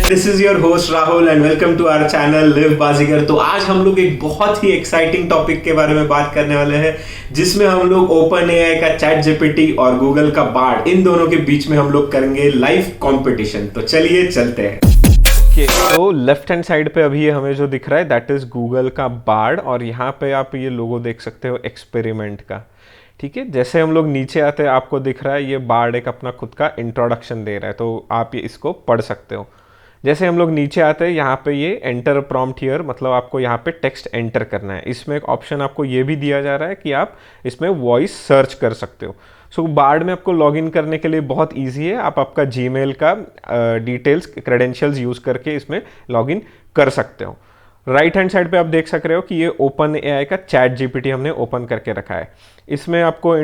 This is your host Rahul and welcome to our channel live Baazigar. तो आज हम लोग एक बहुत ही एक्साइटिंग टॉपिक के बारे में बात करने वाले हैं, जिसमें हम लोग ओपन एआई का चैट जीपीटी और गूगल का बार्ड, इन दोनों के बीच में हम लोग करेंगे लाइव कंपटीशन। तो चलिए चलते हैं। तो लेफ्ट हैंड साइड पे अभी हमें जो दिख रहा है दैट इज गूगल का बार्ड, और यहाँ पे आप ये लोगो देख सकते हो एक्सपेरिमेंट का। ठीक है, जैसे हम लोग नीचे आते हैं आपको दिख रहा है ये बार्ड एक अपना खुद का इंट्रोडक्शन दे रहा है, तो आप ये इसको पढ़ सकते हो। जैसे हम लोग नीचे आते हैं यहाँ पे ये एंटर प्रॉम्प्ट हियर, मतलब आपको यहाँ पे टेक्स्ट एंटर करना है। इसमें एक ऑप्शन आपको ये भी दिया जा रहा है कि आप इसमें वॉइस सर्च कर सकते हो। सो बार्ड में आपको लॉगिन करने के लिए बहुत इजी है, आप आपका जीमेल का डिटेल्स क्रेडेंशियल्स यूज़ करके इसमें लॉगिन कर सकते हो। राइट हैंड साइड पे आप देख सक रहे हो कि ये ओपन एआई का चैट जीपीटी हमने ओपन करके रखा है। इसमें आपको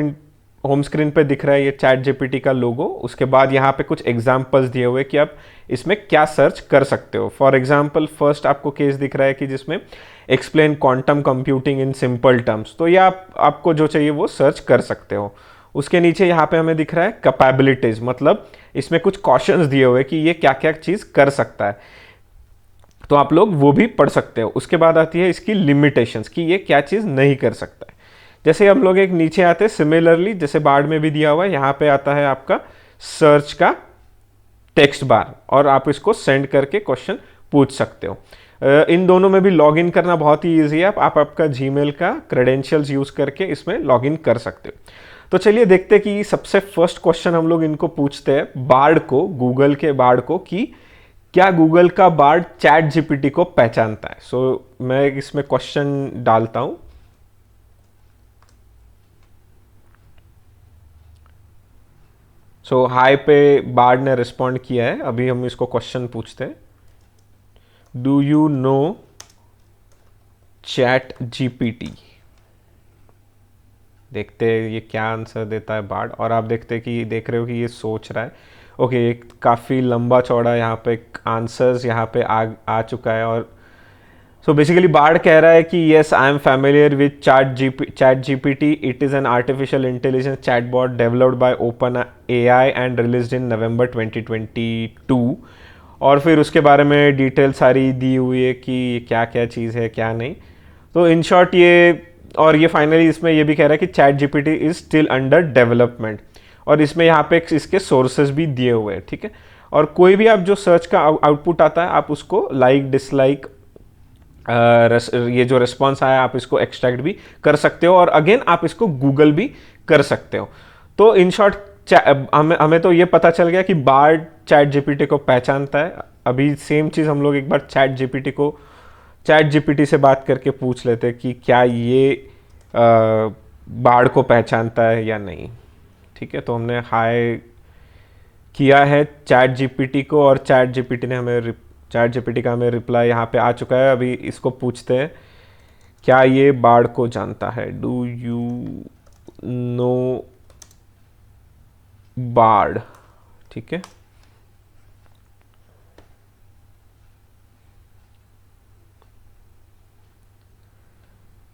होम स्क्रीन पे दिख रहा है ये चैट जीपीटी का लोगो। उसके बाद यहाँ पे कुछ एग्जांपल्स दिए हुए कि आप इसमें क्या सर्च कर सकते हो। फॉर एग्जांपल फर्स्ट आपको केस दिख रहा है कि जिसमें explain quantum computing in simple terms, तो ये आपको जो चाहिए वो सर्च कर सकते हो। उसके नीचे यहाँ पे हमें दिख रहा है कैपेबिलिटीज, मतलब इसमें कुछ क्वेश्चंस दिए हुए कि ये क्या क्या चीज़ कर सकता है, तो आप लोग वो भी पढ़ सकते हो। उसके बाद आती है इसकी लिमिटेशंस कि ये क्या चीज़ नहीं कर सकता है। जैसे हम लोग एक नीचे आते हैं, सिमिलरली जैसे बार्ड में भी दिया हुआ है, यहाँ पे आता है आपका सर्च का टेक्स्ट बार, और आप इसको सेंड करके क्वेश्चन पूछ सकते हो। इन दोनों में भी लॉगिन करना बहुत ही ईजी है, आप आपका जीमेल का क्रेडेंशियल्स यूज़ करके इसमें लॉगिन कर सकते हो। तो चलिए देखते हैं कि सबसे फर्स्ट क्वेश्चन हम लोग इनको पूछते हैं बार्ड को, गूगल के बार्ड को, कि क्या गूगल का बार्ड चैट जीपीटी को पहचानता है। सो मैं इसमें क्वेश्चन डालता हूं। सो हाई पे बार्ड ने रिस्पॉन्ड किया है। अभी हम इसको क्वेश्चन पूछते हैं, do you know chat GPT. देखते हैं ये क्या आंसर देता है बार्ड, और आप देख रहे हो कि ये सोच रहा है। ओके, एक काफ़ी लंबा चौड़ा यहाँ पे आंसर्स यहाँ पे आ चुका है। और सो बेसिकली बार्ड कह रहा है कि yes I am familiar with chat GPT, it is an artificial intelligence chatbot developed by open AI and released in November 2022। और फिर उसके बारे में डिटेल सारी दी हुई है कि क्या क्या चीज़ है क्या नहीं। तो इन शॉर्ट ये फाइनली इसमें ये भी कह रहा है कि chat GPT is still under development, और इसमें यहाँ पे इसके सोर्सेज भी दिए हुए हैं। ठीक है, और कोई भी आप जो सर्च का आउटपुट आता है आप उसको लाइक डिसलाइक ये जो रिस्पॉन्स आया आप इसको एक्सट्रैक्ट भी कर सकते हो, और अगेन आप इसको गूगल भी कर सकते हो। तो इन शॉर्ट हमें तो ये पता चल गया कि बार्ड चैट जीपीटी को पहचानता है। अभी सेम चीज़ हम लोग एक बार चैट जीपीटी से बात करके पूछ लेते हैं कि क्या ये बार्ड को पहचानता है या नहीं। ठीक है, तो हमने हाय किया है चैट जीपीटी को, और चैट जीपीटी का हमें रिप्लाई यहाँ पे आ चुका है। अभी इसको पूछते हैं क्या ये बार्ड को जानता है, डू यू नो बार्ड। ठीक है,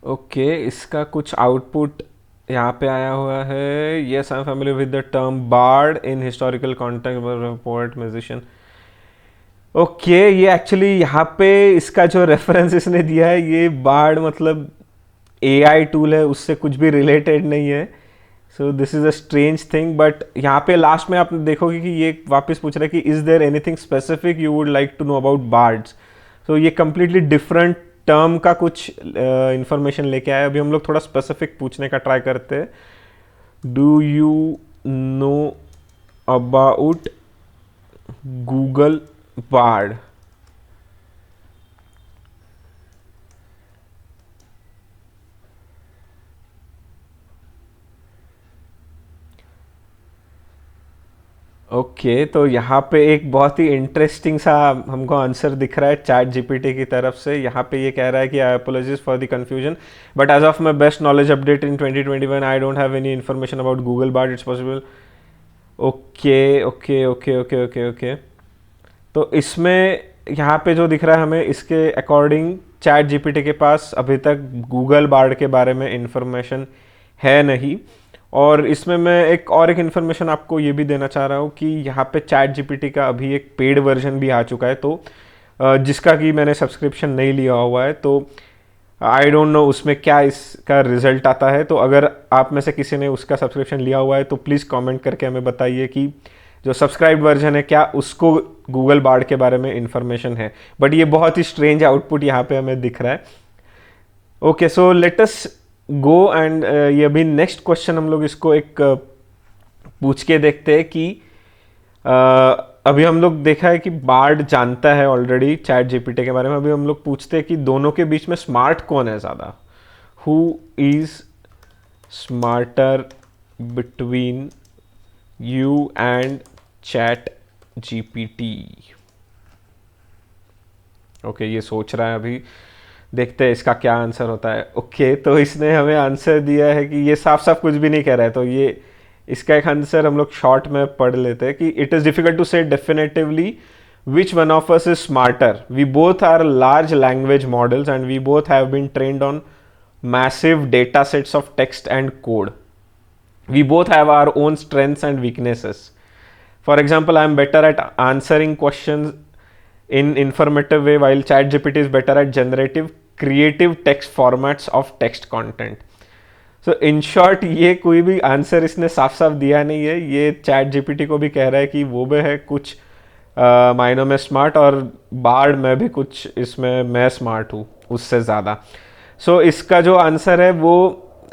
ओके, इसका कुछ आउटपुट यहाँ पे आया हुआ है। Yes I am familiar with the term bard in historical context, poet, musician. Okay, ये एक्चुअली यहाँ पे इसका जो रेफरेंस इसने दिया है, ये बार्ड मतलब एआई टूल है, उससे कुछ भी रिलेटेड नहीं है। So this is a strange thing. But यहाँ पे लास्ट में आप देखोगे कि ये वापस पूछ रहा है कि is there anything specific you would like to know about Bards. So ये कंप्लीटली डिफरेंट टर्म का कुछ इंफॉर्मेशन लेके आया। अभी हम लोग थोड़ा स्पेसिफिक पूछने का ट्राई करते हैं, do you know about Google board. Okay, तो यहाँ पे एक बहुत ही इंटरेस्टिंग सा हमको आंसर दिख रहा है चैट जीपीटी की तरफ से। यहाँ पे ये कह रहा है कि I apologize for the confusion, but as of my best knowledge update in 2021 I don't have any information about Google Bard, it's possible. Okay okay okay okay okay okay, तो इसमें यहाँ पे जो दिख रहा है हमें, इसके अकॉर्डिंग चैट जीपीटी के पास अभी तक गूगल बार्ड के बारे में इंफॉर्मेशन है नहीं। और इसमें मैं एक इन्फॉर्मेशन आपको ये भी देना चाह रहा हूँ कि यहाँ पे चैट जीपीटी का अभी एक पेड वर्जन भी आ चुका है, तो जिसका कि मैंने सब्सक्रिप्शन नहीं लिया हुआ है, तो आई डोंट नो उसमें क्या इसका रिजल्ट आता है। तो अगर आप में से किसी ने उसका सब्सक्रिप्शन लिया हुआ है तो प्लीज़ कमेंट करके हमें बताइए कि जो सब्सक्राइब वर्जन है क्या उसको गूगल बार्ड के बारे में इंफॉर्मेशन है। बट ये बहुत ही स्ट्रेंज आउटपुट यहाँ पे हमें दिख रहा है। Okay, so let us go and ये अभी नेक्स्ट क्वेश्चन हम लोग इसको एक पूछ के देखते हैं कि अभी हम लोग देखा है कि बार्ड जानता है ऑलरेडी चैट जीपीटी के बारे में। अभी हम लोग पूछते हैं कि दोनों के बीच में स्मार्ट कौन है ज़्यादा, who is smarter between you and chat GPT. Okay, ये सोच रहा है, अभी देखते हैं इसका क्या आंसर होता है। ओके, तो इसने हमें आंसर दिया है कि ये साफ साफ कुछ भी नहीं कह रहा है, तो ये इसका एक आंसर हम लोग शॉर्ट में पढ़ लेते हैं कि it is difficult to say definitively which one of us is smarter, we both are large language models and we both have been trained on massive data sets of text and code. We both have our own strengths and weaknesses. For example, I am better at answering questions in informative way while ChatGPT is better at generative creative text formats of text content. So in short, ये कोई भी answer इसने साफ साफ दिया नहीं है। ये ChatGPT को भी कह रहा है कि वो भी है कुछ मायनों में स्मार्ट, और बार्ड में भी कुछ इसमें मैं स्मार्ट हूँ उससे ज़्यादा। सो इसका जो आंसर है वो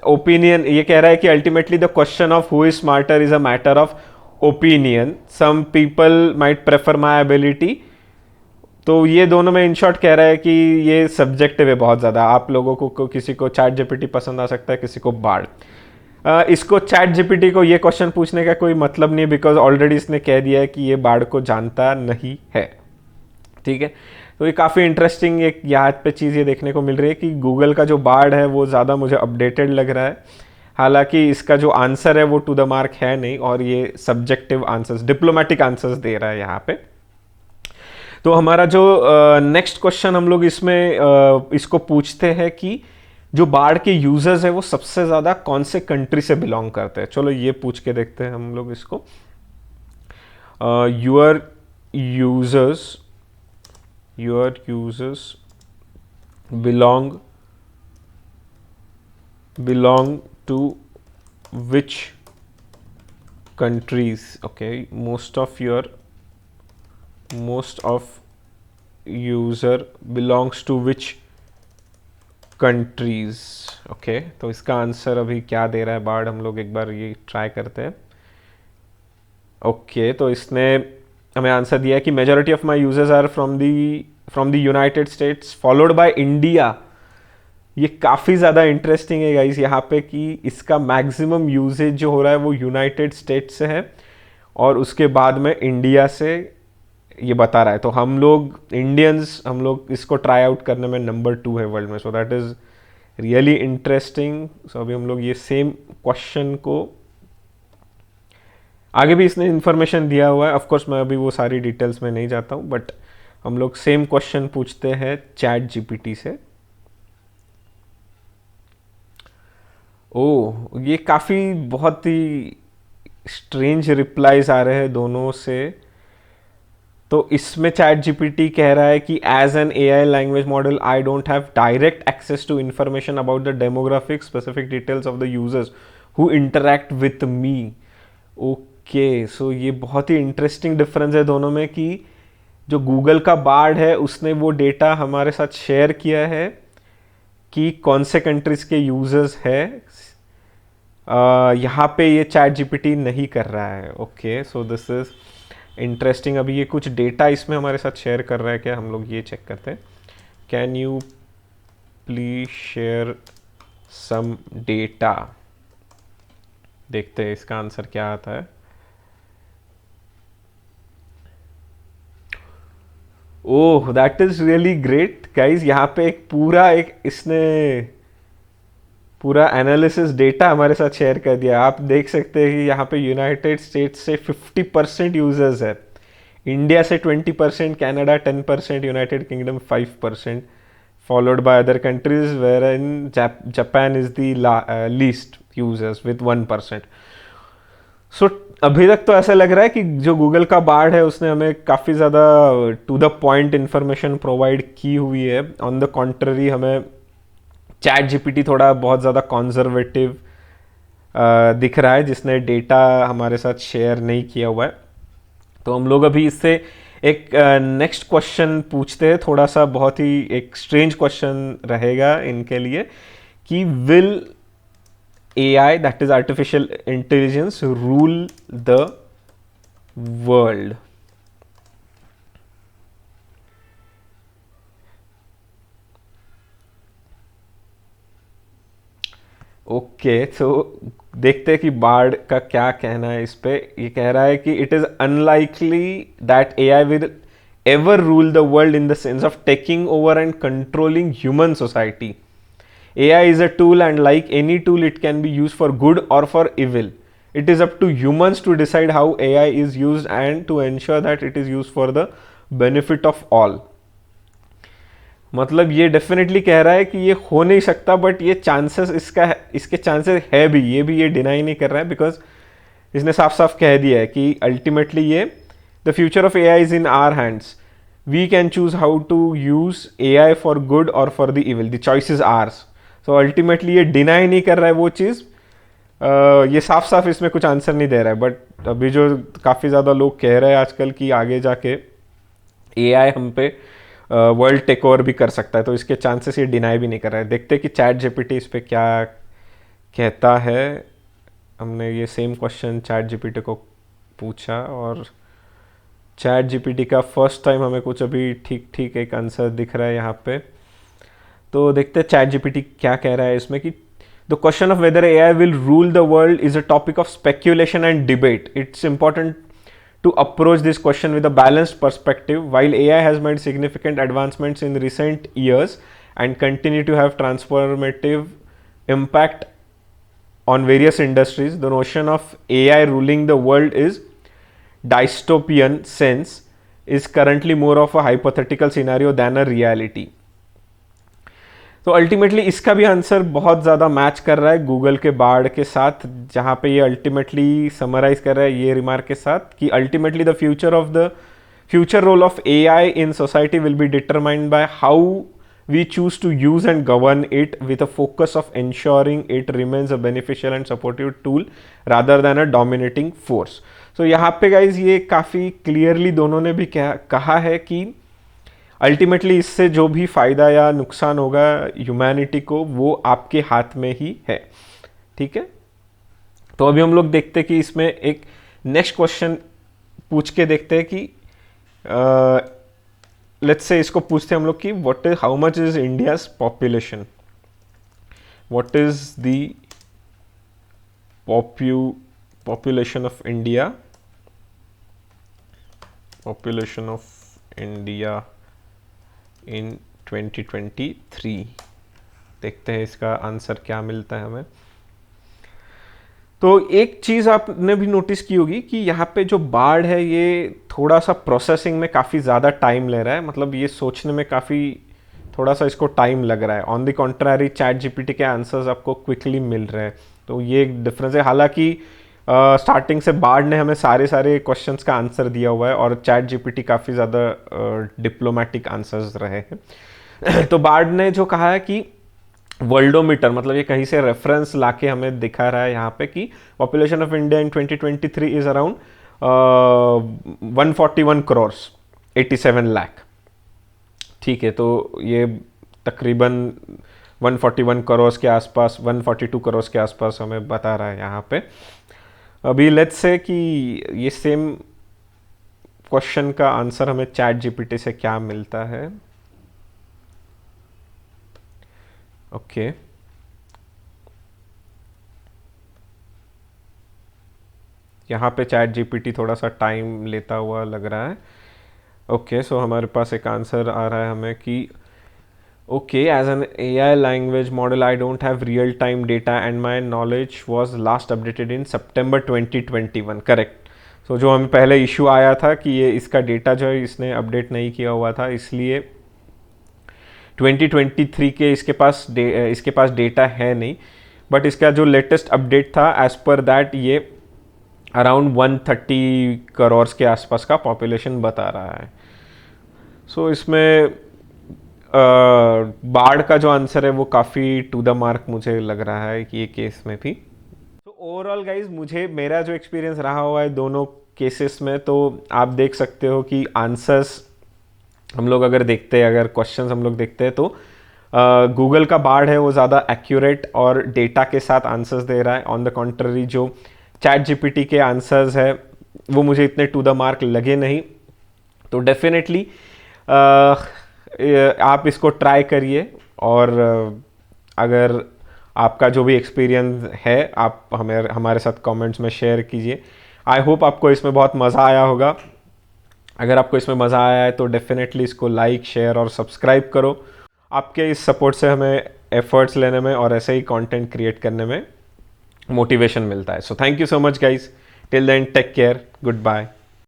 ओपिनियन, ये कह रहा है कि ultimately the question of who is smarter is a matter of opinion, some people might prefer my ability. तो ये दोनों में इन शॉर्ट कह रहा है कि ये सब्जेक्टिव है बहुत ज़्यादा। आप लोगों को किसी को चैट जीपीटी पसंद आ सकता है, किसी को बार्ड। इसको चैट जीपीटी को ये क्वेश्चन पूछने का कोई मतलब नहीं, बिकॉज ऑलरेडी इसने कह दिया है कि ये बार्ड को जानता नहीं है। ठीक है, तो ये काफ़ी इंटरेस्टिंग एक यहाँ पे चीज़ ये देखने को मिल रही है कि गूगल का जो बार्ड है वो ज़्यादा मुझे अपडेटेड लग रहा है। हालांकि इसका जो आंसर है वो टू द मार्क है नहीं, और ये सब्जेक्टिव आंसर्स, डिप्लोमेटिक आंसर्स दे रहा है यहाँ पे। तो हमारा जो नेक्स्ट क्वेश्चन हम लोग इसमें इसको पूछते हैं कि जो बार्ड के यूजर्स है वो सबसे ज़्यादा कौन से कंट्री से बिलोंग करते हैं। चलो ये पूछ के देखते हैं हम लोग इसको। Your users belong to which countries? Okay, most of user belongs to which countries? Okay, तो इसका आंसर अभी क्या दे रहा है बार्ड, हम लोग एक बार ये ट्राई करते हैं। ओके, तो इसने हमें आंसर दिया है कि majority of my users are from the United States followed by India. ये काफ़ी ज़्यादा इंटरेस्टिंग है गाइस यहाँ पे कि इसका मैक्सिमम यूजेज जो हो रहा है वो यूनाइटेड स्टेट्स से है, और उसके बाद में इंडिया से ये बता रहा है। तो हम लोग इंडियंस, हम लोग इसको ट्राई आउट करने में नंबर 2 है वर्ल्ड में। So that is really interesting. So अभी हम लोग ये सेम क्वेश्चन को, आगे भी इसने इन्फॉर्मेशन दिया हुआ है, ऑफकोर्स मैं अभी वो सारी डिटेल्स में नहीं जाता हूँ, बट हम लोग सेम क्वेश्चन पूछते हैं चैट जीपीटी से। ओह, ये काफ़ी बहुत ही स्ट्रेंज रिप्लाईज आ रहे हैं दोनों से। तो इसमें चैट जीपीटी कह रहा है कि as an AI language model I don't have direct access to information about the demographic specific details of the users who interact with me. Okay, सो ये बहुत ही इंटरेस्टिंग डिफरेंस है दोनों में कि जो गूगल का बार्ड है उसने वो डेटा हमारे साथ शेयर किया है कि कौन से कंट्रीज के यूजर्स है। यहाँ पे ये चैट जीपीटी नहीं कर रहा है। Okay, so this is interesting. अभी ये कुछ डेटा इसमें हमारे साथ शेयर कर रहा है क्या, हम लोग ये चेक करते हैं। Can you please share some data, देखते हैं इसका आंसर क्या आता है। Oh, that is really great guys. यहाँ पे एक इसने पूरा एनालिसिस डेटा हमारे साथ शेयर कर दिया। आप देख सकते हैं कि यहाँ पे यूनाइटेड स्टेट्स से 50% यूजर्स है, इंडिया से 20%, Canada 10%, United Kingdom 5%, followed by other countries where in Japan is the least users with 1%। So अभी तक तो ऐसा लग रहा है कि जो गूगल का बार्ड है उसने हमें काफ़ी ज़्यादा to the point information provide की हुई है। ऑन द कॉन्ट्ररी हमें चैट जीपीटी थोड़ा बहुत ज़्यादा कॉन्जर्वेटिव दिख रहा है, जिसने डेटा हमारे साथ शेयर नहीं किया हुआ है। तो हम लोग अभी इससे एक नेक्स्ट क्वेश्चन पूछते हैं, थोड़ा सा बहुत ही एक स्ट्रेंज क्वेश्चन रहेगा इनके लिए कि will AI, that is artificial intelligence, rule the world? Okay, तो देखते हैं कि बार्ड का क्या कहना है इस पे। ये कह रहा है कि it is unlikely that AI will ever rule the world in the sense of taking over and controlling human society. AI is a tool, and like any tool, it can be used for good or for evil. It is up to humans to decide how AI is used and to ensure that it is used for the benefit of all. मतलब ये definitely कह रहा है कि ये हो नहीं सकता, बट ये चांसेस इसके चांसेस है भी, ये डिनाई नहीं कर रहा है, बिकॉज इसने साफ साफ कह दिया है कि अल्टीमेटली ये the future of AI is in our hands. We can choose how to use AI for good और for the evil. The choice is ours. So ultimately ये डिनाई नहीं कर रहा है वो चीज़. ये साफ साफ इसमें कुछ आंसर नहीं दे रहा है. बट अभी जो काफ़ी ज़्यादा लोग कह रहे हैं आजकल कि आगे जाके AI हम पे वर्ल्ड टेक ओवर भी कर सकता है, तो इसके चांसेस ये डिनाई भी नहीं कर रहा है. देखते हैं कि चैट जीपीटी इस पर क्या कहता है. हमने ये सेम क्वेश्चन चैट जीपीटी को पूछा और चैट जीपीटी का फर्स्ट टाइम हमें कुछ अभी ठीक ठीक एक आंसर दिख रहा है यहाँ पे. तो देखते हैं चैट जीपीटी क्या कह रहा है इसमें कि the question of whether AI will rule the world is a topic of speculation and debate. It's important to approach this question with a balanced perspective. While AI has made significant advancements in recent years and continue to have transformative impact on various industries, the notion of AI ruling the world is dystopian sense is currently more of a hypothetical scenario than a reality. तो ultimately इसका भी answer बहुत ज़्यादा match कर रहा है Google के board के साथ, जहाँ पे ये अल्टीमेटली समराइज कर रहा है ये रिमार्क के साथ कि ultimately the future role of AI in society will be determined by how we choose to use and govern it with a focus of ensuring it remains a beneficial and supportive tool rather than a dominating force. So यहाँ पे guys ये काफ़ी clearly दोनों ने भी कहा है कि अल्टीमेटली इससे जो भी फ़ायदा या नुकसान होगा ह्यूमैनिटी को वो आपके हाथ में ही है. ठीक है, तो अभी हम लोग देखते हैं कि इसमें एक नेक्स्ट क्वेश्चन पूछ के देखते हैं कि लेट्स से इसको पूछते हैं हम लोग कि what is how much is India's population. What is the population of India. Population of India in 2023. देखते हैं इसका आंसर क्या मिलता है हमें. तो एक चीज़ आपने भी नोटिस की होगी कि यहाँ पे जो बार्ड है ये थोड़ा सा प्रोसेसिंग में काफ़ी ज़्यादा टाइम ले रहा है. मतलब ये सोचने में काफ़ी थोड़ा सा इसको टाइम लग रहा है. On the contrary chat GPT के आंसर्स आपको क्विकली मिल रहे हैं. तो ये एक डिफरेंस है. हालांकि स्टार्टिंग से बार्ड ने हमें सारे क्वेश्चंस का आंसर दिया हुआ है और चैट जीपीटी काफ़ी ज़्यादा डिप्लोमेटिक आंसर्स रहे हैं. तो बार्ड ने जो कहा है कि वर्ल्डोमीटर, मतलब ये कहीं से रेफरेंस लाके हमें दिखा रहा है यहाँ पे कि population of India in 2023 is around 141 crore 87 lakh. ठीक है, तो ये तकरीबन 141 करोड़ के आसपास 142 करोड़ के आसपास हमें बता रहा है यहाँ पे. अभी लेट्स से कि ये सेम क्वेश्चन का आंसर हमें चैट जीपीटी से क्या मिलता है. ओके, यहाँ पे चैट जीपीटी थोड़ा सा टाइम लेता हुआ लग रहा है. ओके, सो हमारे पास एक आंसर आ रहा है हमें कि okay, as an AI language model I don't have real time data and my knowledge was last updated in September 2021. Correct. सो जो हमें पहले इशू आया था कि ये इसका डेटा जो है इसने अपडेट नहीं किया हुआ था, इसलिए 2023 के इसके पास डेटा है नहीं. बट इसका जो लेटेस्ट अपडेट था एज पर दैट ये अराउंड 130 करोड़ के आसपास का पॉपुलेशन बता रहा है। सो इसमें बाढ़ का जो आंसर है वो काफ़ी टू द मार्क मुझे लग रहा है कि ये केस में भी। तो ओवरऑल गाइज मुझे मेरा जो एक्सपीरियंस रहा हुआ है दोनों केसेस में, तो आप देख सकते हो कि आंसर्स हम लोग अगर देखते हैं, अगर क्वेश्चंस हम लोग देखते हैं, तो गूगल का बाढ़ है वो ज़्यादा एक्यूरेट और डेटा के साथ आंसर्स दे रहा है। ऑन द कॉन्ट्ररी जो चैट जीपीटी के आंसर्स है वो मुझे इतने टू द मार्क लगे नहीं। तो डेफिनेटली आप इसको ट्राई करिए, और अगर आपका जो भी एक्सपीरियंस है आप हमारे साथ कमेंट्स में शेयर कीजिए। आई होप आपको इसमें बहुत मज़ा आया होगा। अगर आपको इसमें मज़ा आया है तो डेफिनेटली इसको लाइक, शेयर और सब्सक्राइब करो। आपके इस सपोर्ट से हमें एफर्ट्स लेने में और ऐसे ही कंटेंट क्रिएट करने में मोटिवेशन मिलता है। So thank you so much guys, till then take care, good bye.